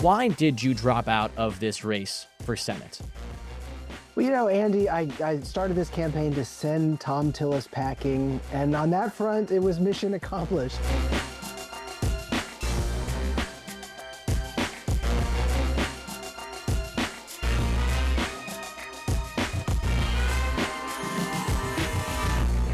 Why did you drop out of this race for Senate? Well, Andy, I started this campaign to send Thom Tillis packing, and on that front, it was mission accomplished.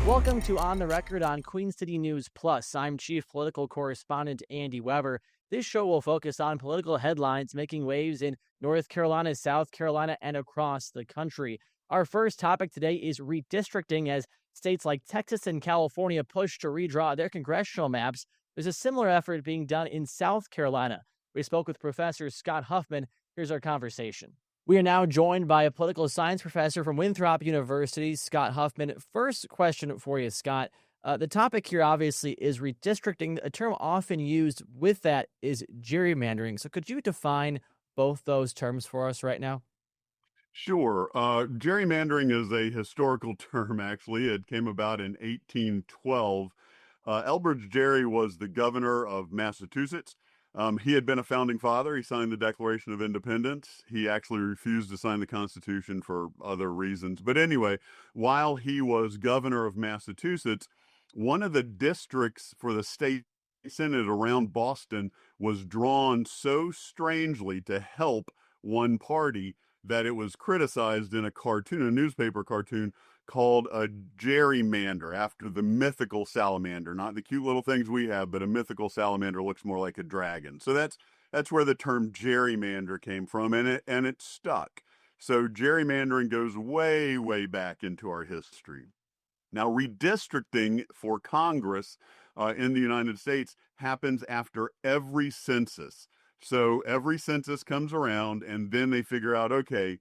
Welcome to On the Record on Queen City News Plus. I'm Chief Political Correspondent Andy Weber. This show will focus on political headlines making waves in North Carolina, South Carolina, and across the country. Our first topic today is redistricting as states like Texas and California push to redraw their congressional maps. There's a similar effort being done in South Carolina. We spoke with Professor Scott Huffman. Here's our conversation. We are now joined by a political science professor from Winthrop University, Scott Huffman. First question for you, Scott. The topic here obviously is redistricting. A term often used with that is gerrymandering. So could you define both those terms for us right now? Sure. Gerrymandering is a historical term, actually. It came about in 1812. Elbridge Gerry was the governor of Massachusetts. He had been a founding father. He signed the Declaration of Independence. He actually refused to sign the Constitution for other reasons. But anyway, while he was governor of Massachusetts, one of the districts for the state Senate around Boston was drawn so strangely to help one party that it was criticized in a newspaper cartoon called a gerrymander, after the mythical salamander, not the cute little things we have, but a mythical salamander looks more like a dragon. So that's where the term gerrymander came from, and it stuck. So gerrymandering goes way, way back into our history. Now, redistricting for Congress in the United States happens after every census. So every census comes around, and then they figure out, okay,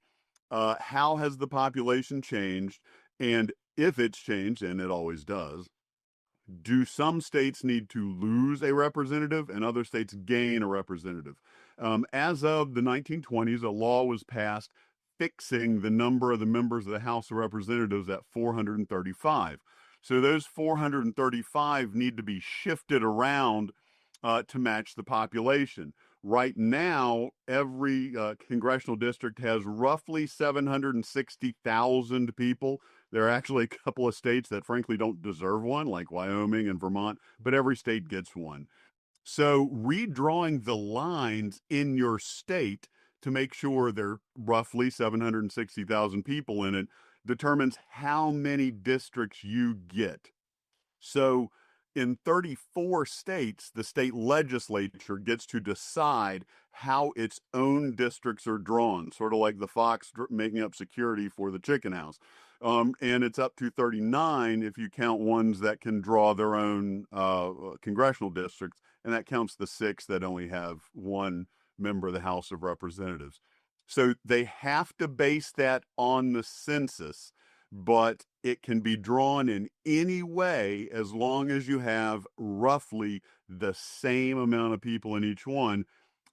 how has the population changed? And if it's changed, and it always does, do some states need to lose a representative and other states gain a representative? As of the 1920s, a law was passed fixing the number of the members of the House of Representatives at 435. So those 435 need to be shifted around to match the population. Right now, every congressional district has roughly 760,000 people. There are actually a couple of states that frankly don't deserve one, like Wyoming and Vermont, but every state gets one. So redrawing the lines in your state to make sure there are roughly 760,000 people in it determines how many districts you get. So in 34 states, the state legislature gets to decide how its own districts are drawn, sort of like the fox making up security for the chicken house. And it's up to 39 if you count ones that can draw their own congressional districts, and that counts the 6 that only have one member of the House of Representatives. So they have to base that on the census, but it can be drawn in any way as long as you have roughly the same amount of people in each one.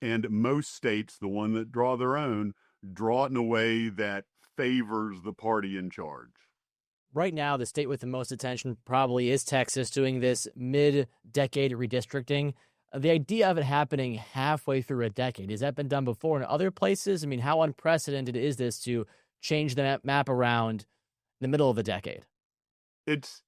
And most states, the one that draw their own, draw it in a way that favors the party in charge. Right now, the state with the most attention probably is Texas, doing this mid-decade redistricting. The idea of it happening halfway through a decade, has that been done before in other places? I mean, how unprecedented is this to change the map around in the middle of the decade? It's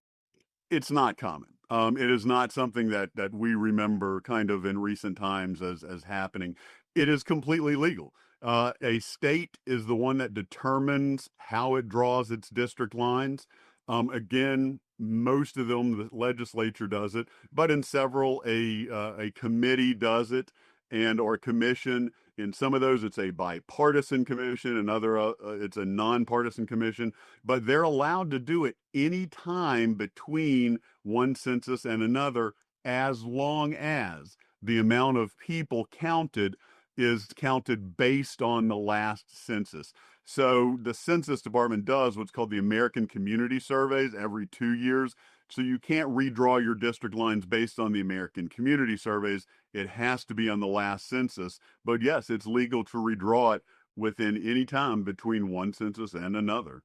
not common. It is not something that we remember kind of in recent times as happening. It is completely legal. A state is the one that determines how it draws its district lines. Again, most of them, the legislature does it, but in several, a committee does it, or a commission. In some of those, it's a bipartisan commission. In other, it's a nonpartisan commission. But they're allowed to do it any time between one census and another, as long as the amount of people counted is counted based on the last census. So the Census Department does what's called the American Community Surveys every 2 years. So you can't redraw your district lines based on the American Community Surveys. It has to be on the last census. But yes, it's legal to redraw it within any time between one census and another.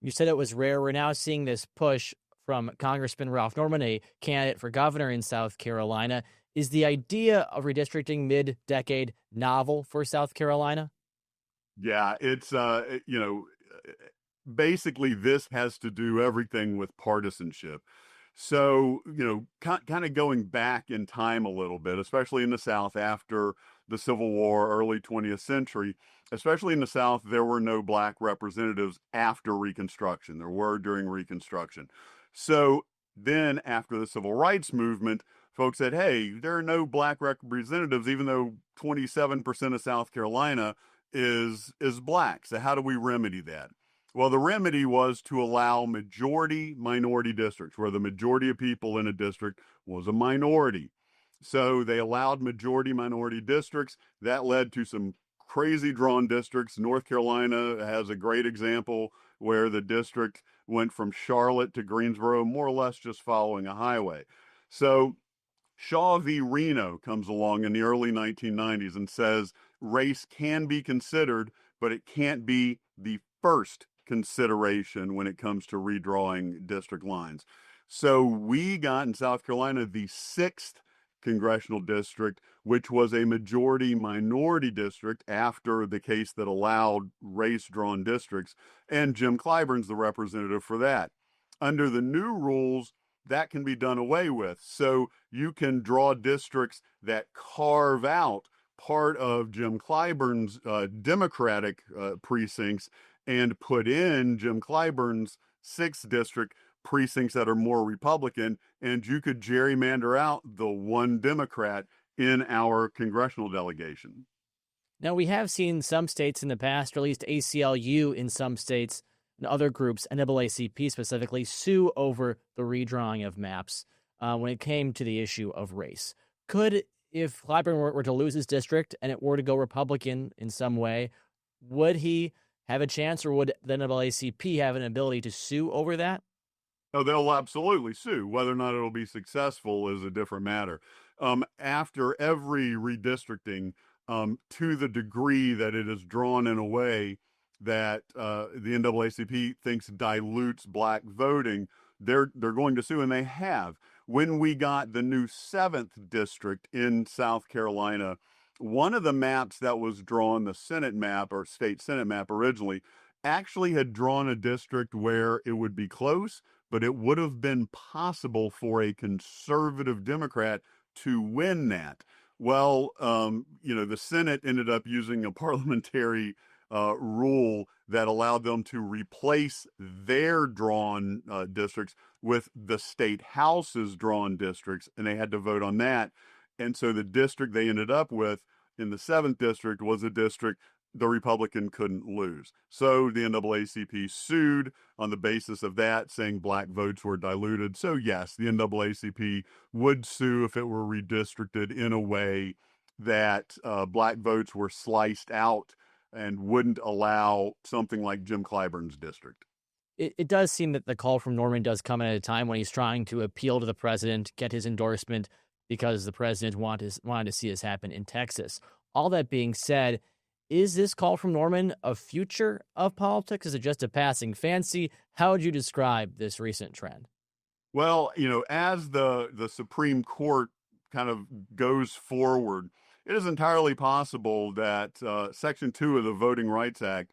You said it was rare. We're now seeing this push from Congressman Ralph Norman, a candidate for governor in South Carolina. Is the idea of redistricting mid-decade novel for South Carolina? Yeah, it's basically this has to do everything with partisanship. So, kind of going back in time a little bit, especially in the South after the Civil War, early 20th century, especially in the South, there were no black representatives after Reconstruction. There were during Reconstruction. So then after the Civil Rights Movement, folks said, hey, there are no black representatives, even though 27% of South Carolina is black. So how do we remedy that? Well, the remedy was to allow majority minority districts where the majority of people in a district was a minority. So they allowed majority minority districts. That led to some crazy drawn districts. North Carolina has a great example where the district went from Charlotte to Greensboro, more or less just following a highway. So Shaw v. Reno comes along in the early 1990s and says race can be considered, but it can't be the first consideration when it comes to redrawing district lines. So we got in South Carolina the 6th congressional district, which was a majority minority district after the case that allowed race drawn districts. And Jim Clyburn's the representative for that. Under the new rules, that can be done away with. So you can draw districts that carve out part of Jim Clyburn's Democratic precincts and put in Jim Clyburn's 6th district precincts that are more Republican, and you could gerrymander out the one Democrat in our congressional delegation. Now, we have seen some states in the past, or at least ACLU in some states and other groups, NAACP specifically, sue over the redrawing of maps when it came to the issue of race. Could, if Clyburn were to lose his district and it were to go Republican in some way, would he have a chance, or would the NAACP have an ability to sue over that? Oh, they'll absolutely sue. Whether or not it'll be successful is a different matter. After every redistricting, to the degree that it is drawn in a way that the NAACP thinks dilutes black voting, they're going to sue, and they have. When we got the new 7th district in South Carolina, one of the maps that was drawn, the Senate map or state Senate map originally, actually had drawn a district where it would be close, but it would have been possible for a conservative Democrat to win that. Well, the Senate ended up using a parliamentary rule that allowed them to replace their drawn districts with the state house's drawn districts, and they had to vote on that. And so the district they ended up with in the 7th district was a district the Republican couldn't lose. So the NAACP sued on the basis of that, saying black votes were diluted. So yes, the NAACP would sue if it were redistricted in a way that black votes were sliced out and wouldn't allow something like Jim Clyburn's district. It does seem that the call from Norman does come at a time when he's trying to appeal to the president, get his endorsement, because the president wanted to see this happen in Texas. All that being said, is this call from Norman a future of politics? Is it just a passing fancy? How would you describe this recent trend? Well, as the Supreme Court kind of goes forward, it is entirely possible that Section 2 of the Voting Rights Act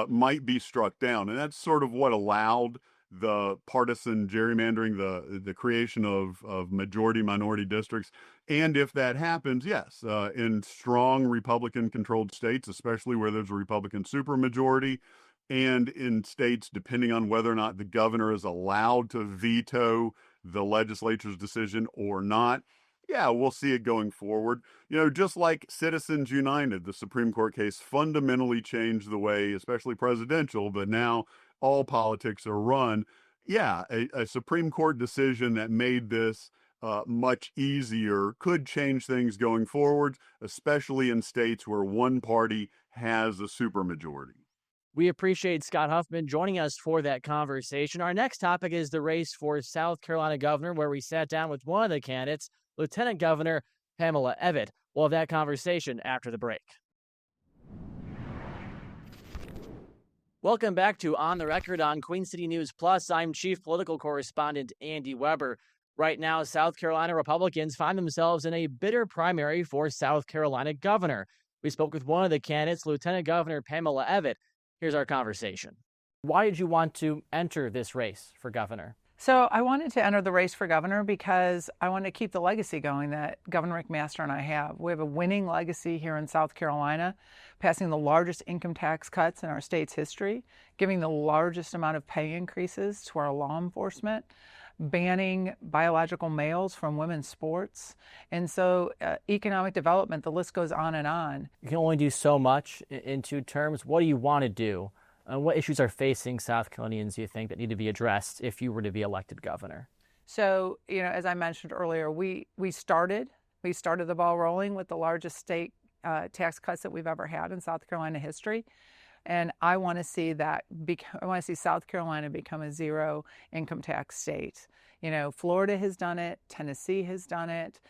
might be struck down. And that's sort of what allowed the partisan gerrymandering, the creation of majority-minority districts. And if that happens, yes, in strong Republican-controlled states, especially where there's a Republican supermajority, and in states, depending on whether or not the governor is allowed to veto the legislature's decision or not, yeah, we'll see it going forward. Just like Citizens United, the Supreme Court case fundamentally changed the way, especially presidential, but now all politics are run. Yeah, a Supreme Court decision that made this much easier could change things going forward, especially in states where one party has a supermajority. We appreciate Scott Huffman joining us for that conversation. Our next topic is the race for South Carolina governor, where we sat down with one of the candidates, Lieutenant Governor Pamela Evette. We'll have that conversation after the break. Welcome back to On the Record on Queen City News Plus. I'm Chief Political Correspondent Andy Weber. Right now, South Carolina Republicans find themselves in a bitter primary for South Carolina governor. We spoke with one of the candidates, Lieutenant Governor Pamela Evette. Here's our conversation. Why did you want to enter this race for governor? So I wanted to enter the race for governor because I want to keep the legacy going that Governor McMaster and I have. We have a winning legacy here in South Carolina, passing the largest income tax cuts in our state's history, giving the largest amount of pay increases to our law enforcement, banning biological males from women's sports. And so economic development, the list goes on and on. You can only do so much in 2 terms. What do you want to do? What issues are facing South Carolinians, do you think, that need to be addressed if you were to be elected governor? So, as I mentioned earlier, we started the ball rolling with the largest state tax cuts that we've ever had in South Carolina history. And I want to see South Carolina become a zero income tax state. Florida has done it, Tennessee has done it,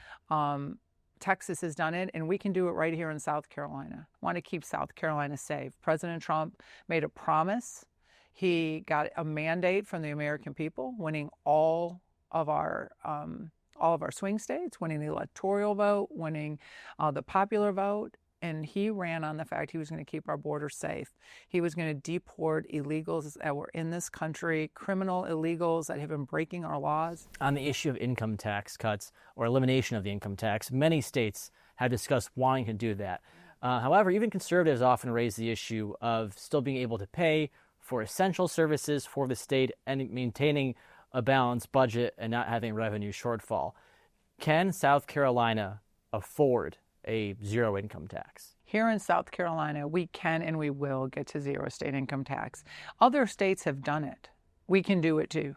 Texas has done it, and we can do it right here in South Carolina. I want to keep South Carolina safe. President Trump made a promise. He got a mandate from the American people, winning all of our swing states, winning the electoral vote, winning the popular vote. And he ran on the fact he was going to keep our border safe. He was going to deport illegals that were in this country, criminal illegals that have been breaking our laws. On the issue of income tax cuts or elimination of the income tax, many states have discussed wanting to do that. However, even conservatives often raise the issue of still being able to pay for essential services for the state and maintaining a balanced budget and not having a revenue shortfall. Can South Carolina afford a zero income tax? Here in South Carolina, we can and we will get to zero state income tax. Other states have done it. We can do it too.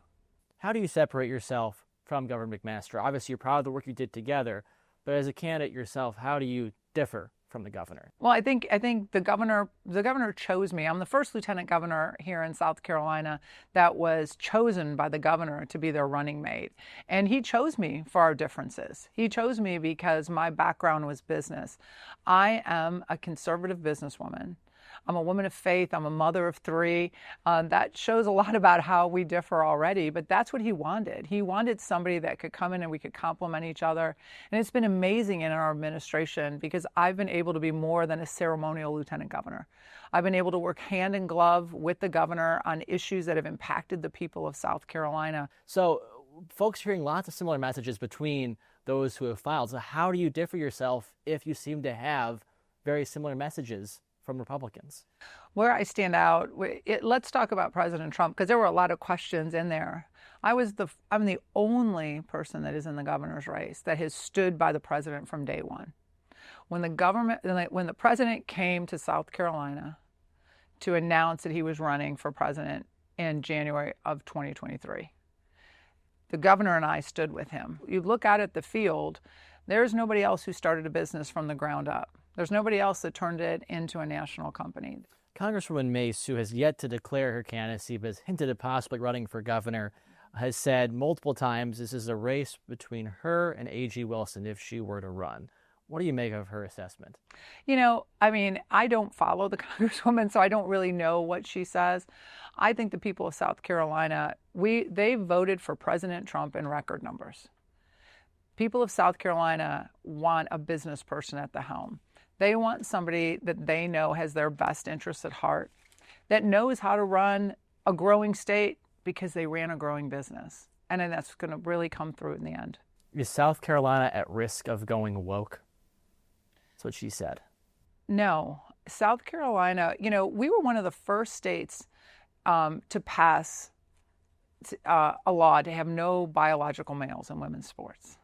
How do you separate yourself from Governor McMaster? Obviously, you're proud of the work you did together, but as a candidate yourself, how do you differ from the governor? Well, I think the governor chose me. I'm the first lieutenant governor here in South Carolina that was chosen by the governor to be their running mate. And he chose me for our differences. He chose me because my background was business. I am a conservative businesswoman. I'm a woman of faith. I'm a mother of 3. That shows a lot about how we differ already, but that's what he wanted. He wanted somebody that could come in and we could complement each other. And it's been amazing in our administration because I've been able to be more than a ceremonial lieutenant governor. I've been able to work hand in glove with the governor on issues that have impacted the people of South Carolina. So folks are hearing lots of similar messages between those who have filed. So how do you differ yourself if you seem to have very similar messages from Republicans? Where I stand out, let's talk about President Trump, because there were a lot of questions in there. I'm the only person that is in the governor's race that has stood by the president from day one. When the president came to South Carolina to announce that he was running for president in January of 2023, the governor and I stood with him. You look out at the field, there's nobody else who started a business from the ground up. There's nobody else that turned it into a national company. Congresswoman Mace, who has yet to declare her candidacy but has hinted at possibly running for governor, has said multiple times this is a race between her and A.G. Wilson if she were to run. What do you make of her assessment? I don't follow the Congresswoman, so I don't really know what she says. I think the people of South Carolina, they voted for President Trump in record numbers. People of South Carolina want a business person at the helm. They want somebody that they know has their best interests at heart, that knows how to run a growing state because they ran a growing business. And then that's going to really come through in the end. Is South Carolina at risk of going woke? That's what she said. No. South Carolina, we were one of the first states to pass a law to have no biological males in women's sports.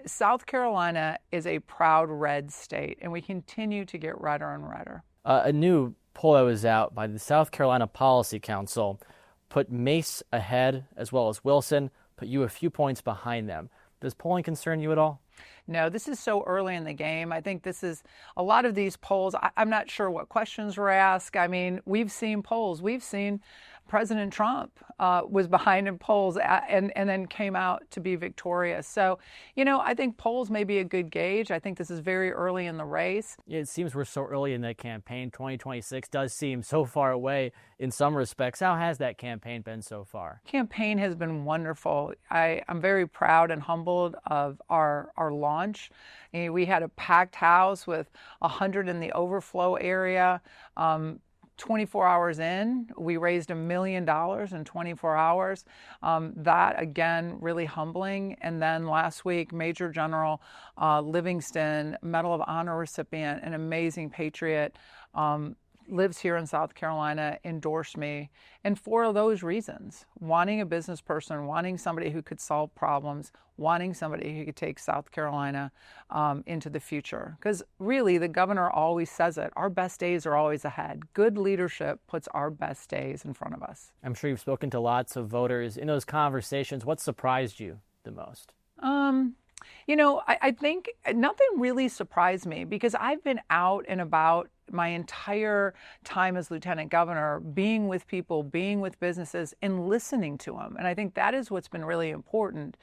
South Carolina is a proud red state, and we continue to get redder and redder. A new poll that was out by the South Carolina Policy Council put Mace ahead as well as Wilson, put you a few points behind them. Does polling concern you at all? No, this is so early in the game. I think this is a lot of these polls. I'm not sure what questions were asked. We've seen polls. We've seen President Trump was behind in polls and then came out to be victorious. So, I think polls may be a good gauge. I think this is very early in the race. It seems we're so early in the campaign. 2026 does seem so far away in some respects. How has that campaign been so far? Campaign has been wonderful. I'm very proud and humbled of our launch. We had a packed house with 100 in the overflow area. 24 hours in, we raised $1 million in 24 hours. That, again, really humbling. And then last week, Major General Livingston, Medal of Honor recipient, an amazing patriot, lives here in South Carolina, endorsed me. And for those reasons, wanting a business person, wanting somebody who could solve problems, wanting somebody who could take South Carolina into the future. Because really, the governor always says it, our best days are always ahead. Good leadership puts our best days in front of us. I'm sure you've spoken to lots of voters. In those conversations, what surprised you the most? I think nothing really surprised me because I've been out and about my entire time as lieutenant governor, being with people, being with businesses, and listening to them. And I think that is what's been really important,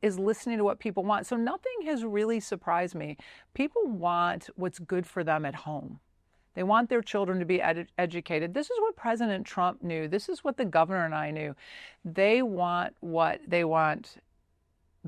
is listening to what people want. So nothing has really surprised me. People want what's good for them at home. They want their children to be educated. This is what President Trump knew. This is what the governor and I knew. They want what they want.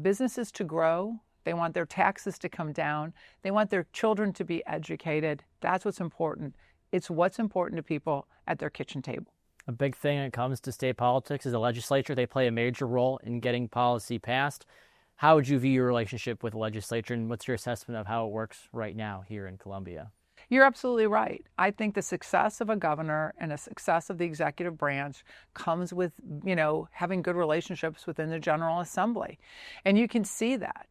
Businesses to grow. They want their taxes to come down. They want their children to be educated. That's what's important. It's what's important to people at their kitchen table. A big thing when it comes to state politics is the legislature. They play a major role in getting policy passed. How would you view your relationship with the legislature, and what's your assessment of how it works right now here in Columbia? You're absolutely right. I think the success of a governor and the success of the executive branch comes with, having good relationships within the General Assembly. And you can see that.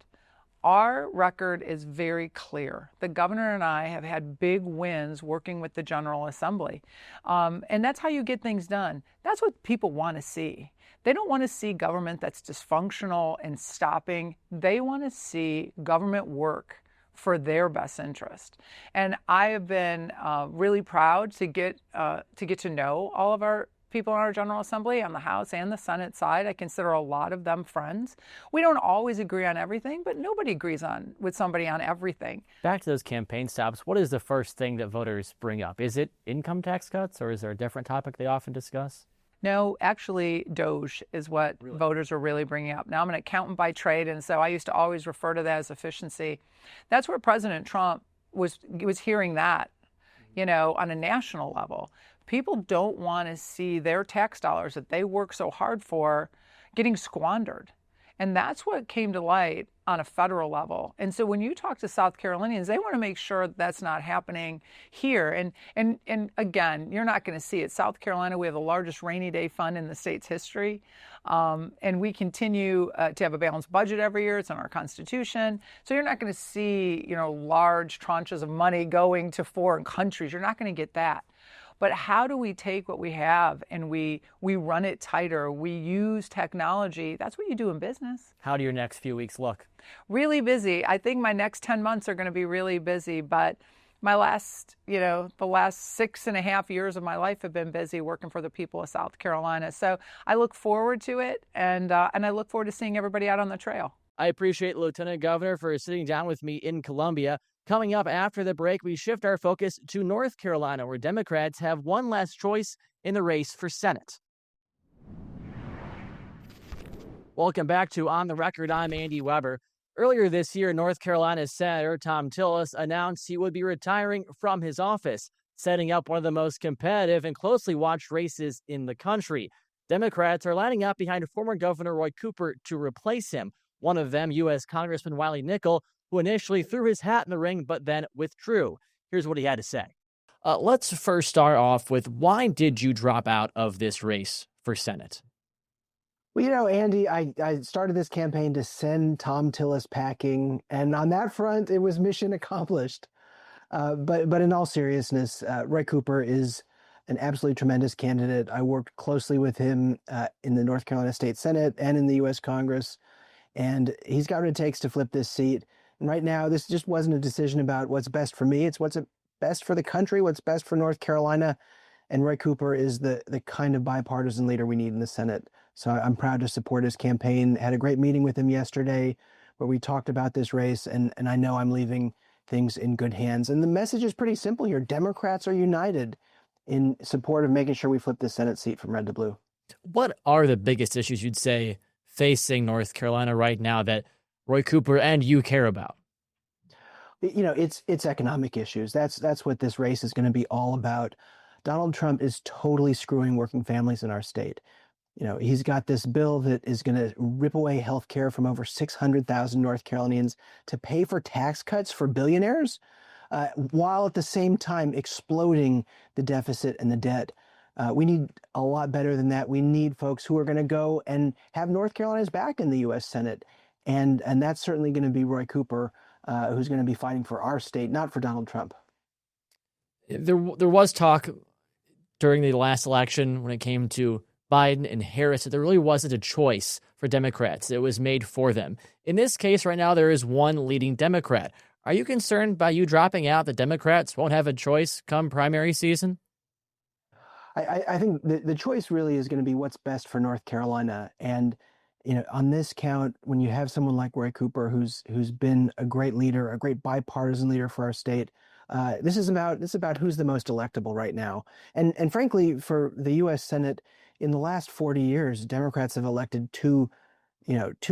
Our record is very clear. The governor and I have had big wins working with the General Assembly. And that's how you get things done. That's what people want to see. They don't want to see government that's dysfunctional and stopping. They want to see government work for their best interest. And I have been really proud to get to know all of our people in our General Assembly on the House and the Senate side. I consider a lot of them friends. We don't always agree on everything, but nobody agrees with somebody on everything. Back to those campaign stops, what is the first thing that voters bring up? Is it income tax cuts, or is there a different topic they often discuss? No, actually, DOGE is what voters are really bringing up. Now, I'm an accountant by trade, and so I used to always refer to that as efficiency. That's where President Trump was hearing that, on a national level. People don't want to see their tax dollars that they work so hard for getting squandered. And that's what came to light on a federal level. And so when you talk to South Carolinians, they want to make sure that's not happening here. And again, you're not going to see it. South Carolina, we have the largest rainy day fund in the state's history. And we continue to have a balanced budget every year. It's in our Constitution. So you're not going to see, large tranches of money going to foreign countries. You're not going to get that. But how do we take what we have and we run it tighter? We use technology. That's what you do in business. How do your next few weeks look? Really busy. I think my next 10 months are going to be really busy. But my last, the last 6.5 years of my life have been busy working for the people of South Carolina. So I look forward to it, and I look forward to seeing everybody out on the trail. I appreciate Lieutenant Governor for sitting down with me in Columbia. Coming up after the break, we shift our focus to North Carolina, where Democrats have one last choice in the race for Senate. Welcome back to On the Record. I'm Andy Weber. Earlier this year, North Carolina Senator Thom Tillis announced he would be retiring from his office, setting up one of the most competitive and closely watched races in the country. Democrats are lining up behind former Governor Roy Cooper to replace him. One of them, U.S. Congressman Wiley Nickel, who initially threw his hat in the ring but then withdrew. Here's what he had to say. Let's first start off with, why did you drop out of this race for Senate? Well, Andy, I started this campaign to send Thom Tillis packing, and on that front, it was mission accomplished. But in all seriousness, Roy Cooper is an absolutely tremendous candidate. I worked closely with him in the North Carolina State Senate and in the U.S. Congress, and he's got what it takes to flip this seat. And right now, this just wasn't a decision about what's best for me. It's what's best for the country, what's best for North Carolina. And Roy Cooper is the kind of bipartisan leader we need in the Senate. So I'm proud to support his campaign. Had a great meeting with him yesterday where we talked about this race, and I know I'm leaving things in good hands. And the message is pretty simple here. Democrats are united in support of making sure we flip the Senate seat from red to blue. What are the biggest issues you'd say facing North Carolina right now that Roy Cooper and you care about? You know, it's economic issues. That's what this race is going to be all about. Donald Trump is totally screwing working families in our state. You know, he's got this bill that is going to rip away health care from over 600,000 North Carolinians to pay for tax cuts for billionaires, while at the same time exploding the deficit and the debt. We need a lot better than that. We need folks who are going to go and have North Carolina's back in the U.S. Senate. And that's certainly going to be Roy Cooper, who's going to be fighting for our state, not for Donald Trump. There was talk during the last election when it came to Biden and Harris that there really wasn't a choice for Democrats. It was made for them. In this case right now, there is one leading Democrat. Are you concerned by you dropping out that Democrats won't have a choice come primary season? I think the choice really is going to be what's best for North Carolina. And, you know, on this count, when you have someone like Roy Cooper, who's been a great leader, a great bipartisan leader for our state, this is about who's the most electable right now. And frankly, for the U.S. Senate, in the last 40 years, Democrats have elected two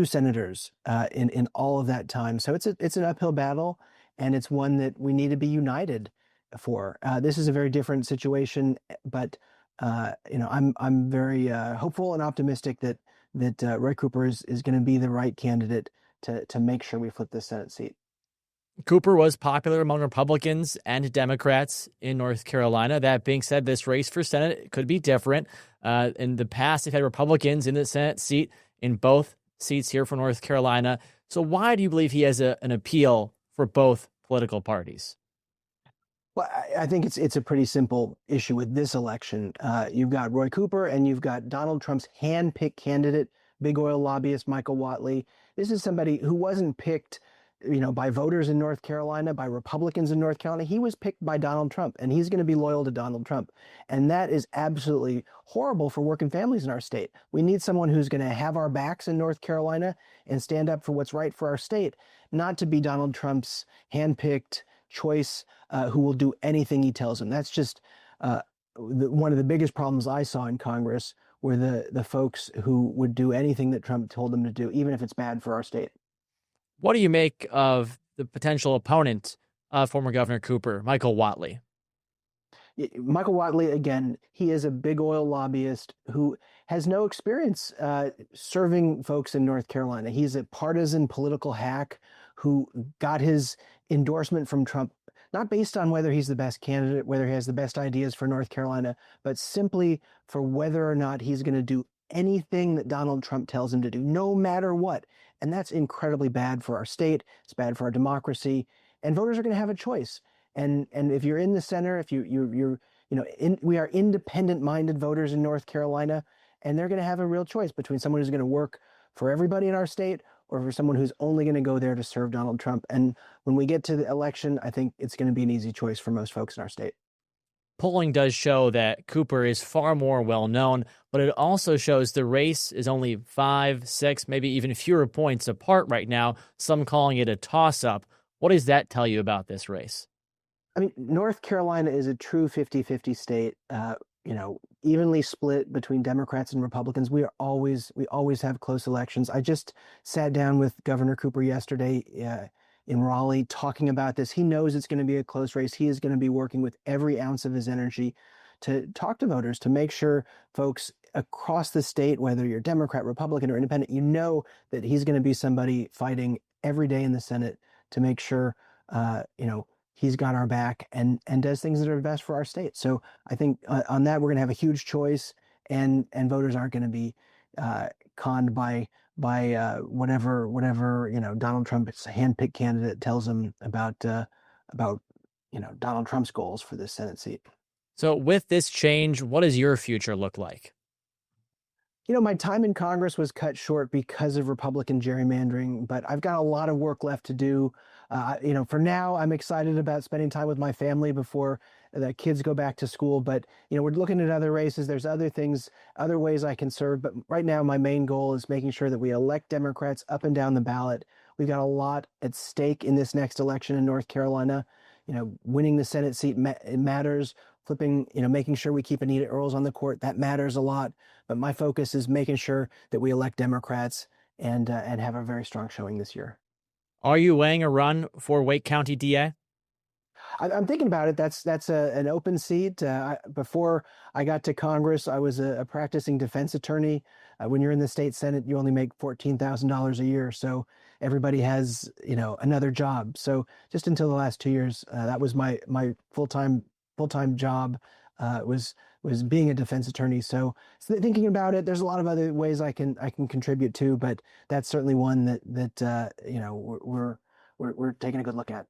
senators in all of that time. So it's an uphill battle, and it's one that we need to be united for. This is a very different situation, but I'm very hopeful and optimistic that Roy Cooper is going to be the right candidate to make sure we flip the Senate seat. Cooper was popular among Republicans and Democrats in North Carolina. That being said, this race for Senate could be different. In the past, they've had Republicans in the Senate seat in both seats here for North Carolina. So why do you believe he has an appeal for both political parties? Well, I think it's a pretty simple issue with this election. You've got Roy Cooper and you've got Donald Trump's hand-picked candidate, big oil lobbyist Michael Whatley. This is somebody who wasn't picked, by voters in North Carolina, by Republicans in North Carolina. He was picked by Donald Trump, and he's going to be loyal to Donald Trump. And that is absolutely horrible for working families in our state. We need someone who's going to have our backs in North Carolina and stand up for what's right for our state, not to be Donald Trump's hand-picked choice who will do anything he tells them. That's just one of the biggest problems I saw in Congress were the folks who would do anything that Trump told them to do, even if it's bad for our state. What do you make of the potential opponent of former Governor Cooper, Michael Whatley? Michael Whatley, again, he is a big oil lobbyist who has no experience serving folks in North Carolina. He's a partisan political hack who got his endorsement from Trump, not based on whether he's the best candidate, whether he has the best ideas for North Carolina, but simply for whether or not he's going to do anything that Donald Trump tells him to do, no matter what. And that's incredibly bad for our state. It's bad for our democracy. And voters are going to have a choice. And if you're in the center, if we are independent-minded voters in North Carolina, and they're going to have a real choice between someone who's going to work for everybody in our state or for someone who's only going to go there to serve Donald Trump. And when we get to the election, I think it's going to be an easy choice for most folks in our state. Polling does show that Cooper is far more well-known, but it also shows the race is only 5, 6, maybe even fewer points apart right now, some calling it a toss-up. What does that tell you about this race? I mean, North Carolina is a true 50-50 state, evenly split between Democrats and Republicans. We always have close elections. I just sat down with Governor Cooper yesterday in Raleigh talking about this. He knows it's going to be a close race. He is going to be working with every ounce of his energy to talk to voters, to make sure folks across the state, whether you're Democrat, Republican, or independent, you know that he's going to be somebody fighting every day in the Senate to make sure, he's got our back and does things that are best for our state. So I think on that, we're going to have a huge choice, and voters aren't going to be conned by whatever Donald Trump's handpicked candidate tells them about Donald Trump's goals for this Senate seat. So with this change, what does your future look like? My time in Congress was cut short because of Republican gerrymandering, but I've got a lot of work left to do. For now, I'm excited about spending time with my family before the kids go back to school. But, we're looking at other races. There's other things, other ways I can serve. But right now, my main goal is making sure that we elect Democrats up and down the ballot. We've got a lot at stake in this next election in North Carolina. Winning the Senate seat matters. Making sure we keep Anita Earls on the court, that matters a lot. But my focus is making sure that we elect Democrats and have a very strong showing this year. Are you weighing a run for Wake County DA? I'm thinking about it. That's an open seat. Before I got to Congress, I was a practicing defense attorney. When you're in the state Senate, you only make $14,000 a year. So everybody has, another job. So just until the last 2 years, that was my full-time job, was being a defense attorney. So thinking about it, there's a lot of other ways I can contribute to, but that's certainly one that we're taking a good look at.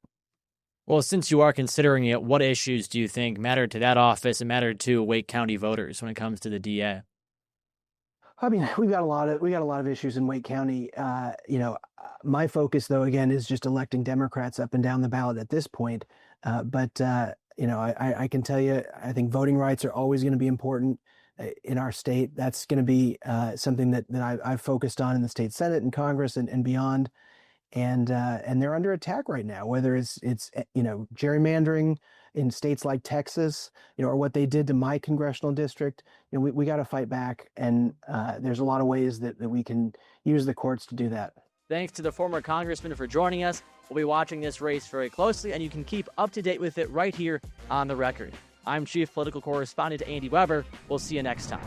Well, since you are considering it, what issues do you think matter to that office and matter to Wake County voters when it comes to the DA? I mean, we got a lot of issues in Wake County. My focus, though, again, is just electing Democrats up and down the ballot at this point. But I can tell you, I think voting rights are always going to be important in our state. That's going to be something that I've focused on in the state Senate and Congress and beyond. And they're under attack right now, whether it's gerrymandering in states like Texas, or what they did to my congressional district. We got to fight back, and there's a lot of ways that we can use the courts to do that. Thanks to the former congressman for joining us. We'll be watching this race very closely, and you can keep up to date with it right here on The Record. I'm Chief Political Correspondent Andy Weber. We'll see you next time.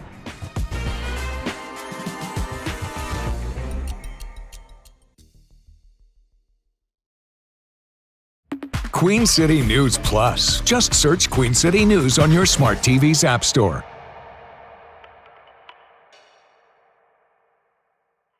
Queen City News Plus. Just search Queen City News on your smart TV's app store.